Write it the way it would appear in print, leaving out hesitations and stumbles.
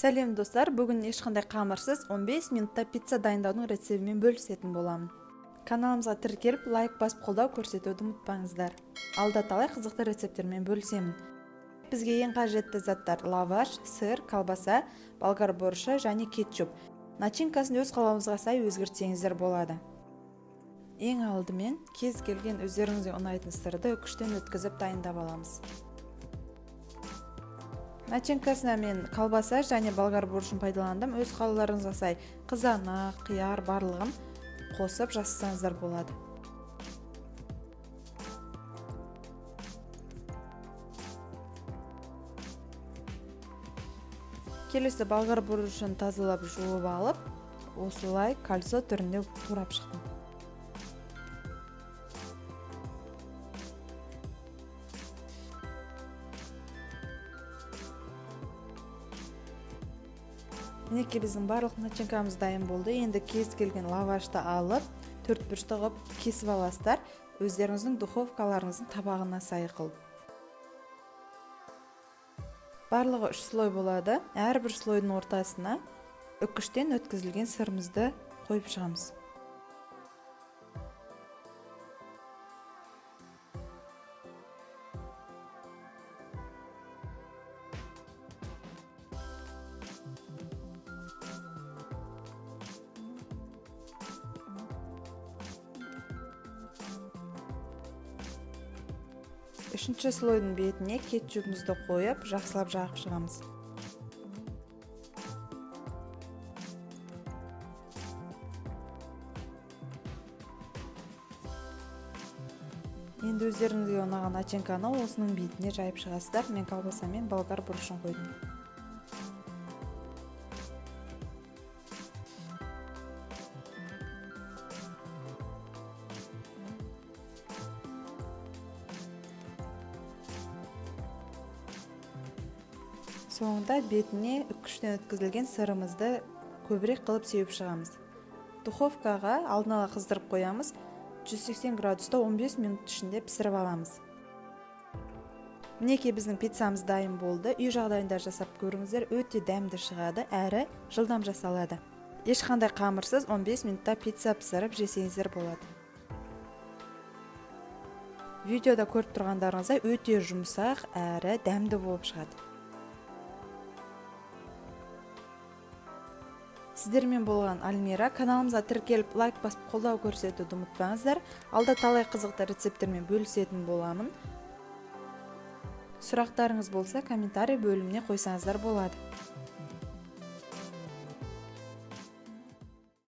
Сәлем достар, бүгін ешқандай қамырсыз 15 минутта пицца дайындаудың рецебімен бөлісетін боламын. Каналымызға тіркеліп, лайк басып қолдау көрсетуді ұмытпаңыздар. Алда талай қызықты рецептермен бөлісемін. Бізге ең қажетті заттар: лаваш, сыр, колбаса, болгар борщы және кетчуп. Начинкасын өз қалауыңызға сай өзгертсеңіздер болады. Ең алдымен кез келген өздеріңізге ұнайтын сырды үкіштен өткізіп дайындап аламыз. Начинкасына мен колбаса және болгар борщын пайдаландым. Өз қалауларыңызға сай қызанақ, қияр барлығын қосып жасасаңыздар болады. Келесі болгар борщын тазалап жуып алып, осылай кольцо түрінде турап шықтым. Мінекей біздің барлық начинкамыз дайын болды. Енді кез келген лавашты алып, төртбұрышты қылып кесіп аласыздар. Өздеріңіздің духовкаларыңыздың табағына сай қылып. Барлығы 3 слой болады. Әрбір слойдың ортасына үкіштен өткізілген сырымызды қойып шығамыз. Үшінші слойдың бетіне кетчупымызды қойып, жақсылап жағып шығамыз. Енді өздеріңізге ұнаған начинканы осының бетіне жайып шығасыздар. Мен колбаса мен болгар борщын қойдым. Соңында бетіне үкіштен өткізілген сырымызды көбірек қылып сеуіп шығамыз. Духовкаға алдын ала қыздырып қоямыз. 180 градуста 15 минут ішінде пісіріп аламыз. Мінекей біздің пиццамыз дайын болды. Үй жағдайында жасап көріңіздер, өте дәмді шығады, әрі жылдам жасалады. Ешқандай қамырсыз 15 минутта пицца пісіріп жесеңіздер болады. Видеода көріп тұрғандарыңыздай өте жұмсақ, әрі дәмді болып шығады. Сіздермен болған Альмира. Каналымызға тіркеліп, лайк басып қолдау көрсетуді ұмытпаңыздар. Алда талай қызықты рецептермен бөлісетін боламын. Сұрақтарыңыз болса, комментарий бөліміне қойсаңыздар болады.